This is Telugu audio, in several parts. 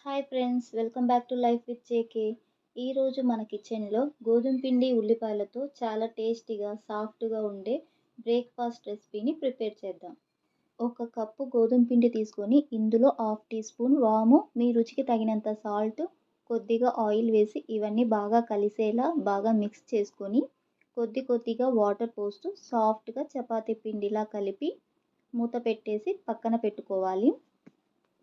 Hi friends, welcome back to life with JK. ఈరోజు మన కిచెన్లో గోధుమ పిండి ఉల్లిపాయలతో చాలా టేస్టీగా సాఫ్ట్గా ఉండే బ్రేక్ఫాస్ట్ రెసిపీని ప్రిపేర్ చేద్దాం. ఒక కప్పు గోధుమ పిండి తీసుకొని ఇందులో హాఫ్ టీ స్పూన్ వాము, మీ రుచికి తగినంత సాల్ట్, కొద్దిగా ఆయిల్ వేసి ఇవన్నీ బాగా కలిసేలా బాగా మిక్స్ చేసుకొని కొద్దిగా వాటర్ పోస్తూ సాఫ్ట్గా చపాతీ పిండిలా కలిపి మూత పెట్టేసి పక్కన పెట్టుకోవాలి.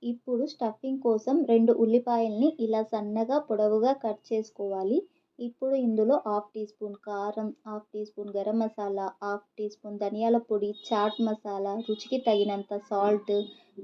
ఇప్పుడు స్టఫింగ్ కోసం 2 ఉల్లిపాయల్ని ఇలా సన్నగా పొడవుగా కట్ చేసుకోవాలి. ఇప్పుడు ఇందులో హాఫ్ టీ స్పూన్ కారం, half teaspoon garam masala, half teaspoon ధనియాల పొడి, చాట్ మసాలా, రుచికి తగినంత సాల్ట్,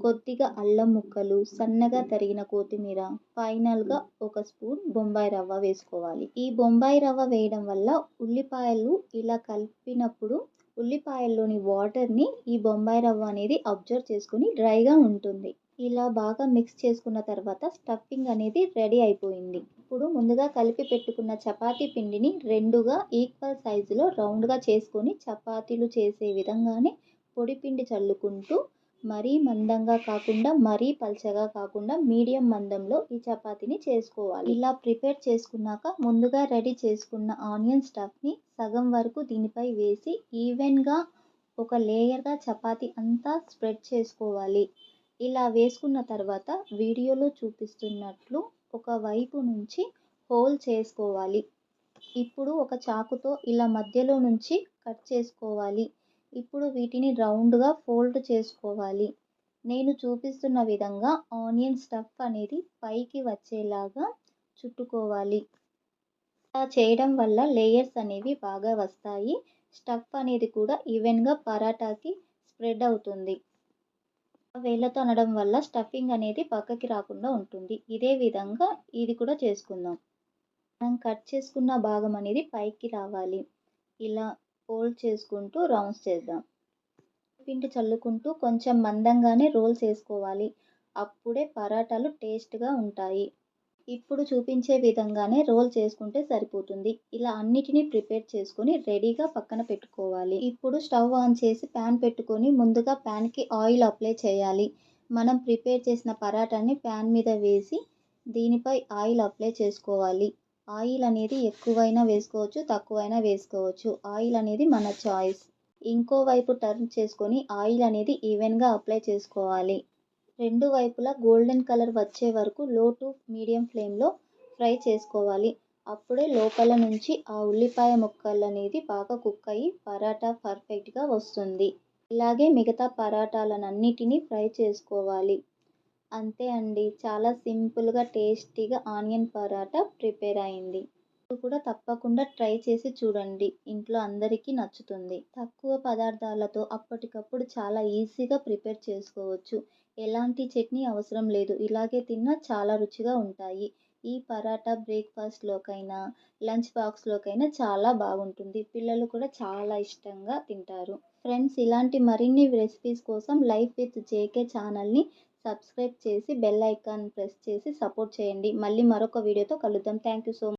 కొద్దిగా అల్లం ముక్కలు, సన్నగా తరిగిన కొత్తిమీర, ఫైనల్గా ఒక స్పూన్ బొంబాయి రవ్వ వేసుకోవాలి. ఈ బొంబాయి రవ్వ వేయడం వల్ల ఉల్లిపాయలు ఇలా కలిపినప్పుడు ఉల్లిపాయల్లోని వాటర్ని ఈ బొంబాయి రవ్వ అనేది అబ్జర్వ్ చేసుకొని డ్రైగా ఉంటుంది. ఇలా బాగా మిక్స్ చేసుకున్న తర్వాత స్టఫింగ్ అనేది రెడీ అయిపోయింది. ఇప్పుడు ముందుగా కలిపి పెట్టుకున్న చపాతీ పిండిని రెండుగా ఈక్వల్ సైజులో రౌండ్గా చేసుకొని చపాతీలు చేసే విధంగానే పొడి పిండి చల్లుకుంటూ మరీ మందంగా కాకుండా మరీ పల్చగా కాకుండా మీడియం మందంలో ఈ చపాతీని చేసుకోవాలి. ఇలా ప్రిపేర్ చేసుకున్నాక ముందుగా రెడీ చేసుకున్న ఆనియన్ స్టఫ్ని సగం వరకు దీనిపై వేసి ఈవెన్గా ఒక లేయర్గా చపాతీ అంతా స్ప్రెడ్ చేసుకోవాలి. ఇలా వేసుకున్న తర్వాత వీడియోలో చూపిస్తున్నట్లు ఒక వైపు నుంచి హోల్ చేసుకోవాలి. ఇప్పుడు ఒక చాకుతో ఇలా మధ్యలో నుంచి కట్ చేసుకోవాలి. ఇప్పుడు వీటిని రౌండ్గా ఫోల్డ్ చేసుకోవాలి. నేను చూపిస్తున్న విధంగా ఆనియన్ స్టఫ్ అనేది పైకి వచ్చేలాగా చుట్టుకోవాలి. ఇలా చేయడం వల్ల లేయర్స్ అనేవి బాగా వస్తాయి. స్టఫ్ అనేది కూడా ఈవెన్గా పరాటాకి స్ప్రెడ్ అవుతుంది. వేళ్ళతో అనడం వల్ల స్టఫింగ్ అనేది పక్కకి రాకుండా ఉంటుంది. ఇదే విధంగా ఇది కూడా చేసుకుందాం. మనం కట్ చేసుకున్న భాగం అనేది పైకి రావాలి. ఇలా ఫోల్డ్ చేసుకుంటూ రౌండ్స్ చేద్దాం. పిండి చల్లుకుంటూ కొంచెం మందంగానే రోల్ చేసుకోవాలి. అప్పుడే పరాటాలు టేస్ట్గా ఉంటాయి. ఇప్పుడు చూపించే విధంగానే రోల్ చేసుకుంటే సరిపోతుంది. ఇలా అన్నిటినీ ప్రిపేర్ చేసుకొని రెడీగా పక్కన పెట్టుకోవాలి. ఇప్పుడు స్టవ్ ఆన్ చేసి ప్యాన్ పెట్టుకొని ముందుగా ప్యాన్కి ఆయిల్ అప్లై చేయాలి. మనం ప్రిపేర్ చేసిన పరాటాని ప్యాన్ మీద వేసి దీనిపై ఆయిల్ అప్లై చేసుకోవాలి. ఆయిల్ అనేది ఎక్కువైనా వేసుకోవచ్చు, తక్కువైనా వేసుకోవచ్చు. ఆయిల్ అనేది మన చాయిస్. ఇంకో వైపు టర్న్ చేసుకొని ఆయిల్ అనేది ఈవెన్గా అప్లై చేసుకోవాలి. రెండు వైపులా గోల్డెన్ కలర్ వచ్చే వరకు లో టు మీడియం ఫ్లేమ్లో ఫ్రై చేసుకోవాలి. అప్పుడే లోపల నుంచి ఆ ఉల్లిపాయ ముక్కలు అనేది బాగా కుక్ అయ్యి పరాటా పర్ఫెక్ట్గా వస్తుంది. ఇలాగే మిగతా పరాటాలన్నిటినీ ఫ్రై చేసుకోవాలి. అంతే అండి, చాలా సింపుల్గా టేస్టీగా ఆనియన్ పరాటా ప్రిపేర్ అయింది. మీరు కూడా తప్పకుండా ట్రై చేసి చూడండి. ఇంట్లో అందరికీ నచ్చుతుంది. తక్కువ పదార్థాలతో అప్పటికప్పుడు చాలా ఈజీగా ప్రిపేర్ చేసుకోవచ్చు. ఎలాంటి చట్నీ అవసరం లేదు. ఇలాగే తిన్నా చాలా రుచిగా ఉంటాయి. ఈ పరాటా బ్రేక్ఫాస్ట్లోకైనా లంచ్ బాక్స్లోకైనా చాలా బాగుంటుంది. పిల్లలు కూడా చాలా ఇష్టంగా తింటారు. ఫ్రెండ్స్, ఇలాంటి మరిన్ని రెసిపీస్ కోసం లైఫ్ విత్ జేకే ఛానల్ని సబ్స్క్రైబ్ చేసి బెల్ ఐకాన్ ప్రెస్ చేసి సపోర్ట్ చేయండి. మళ్ళీ మరొక వీడియోతో కలుద్దాం. Thank you so much.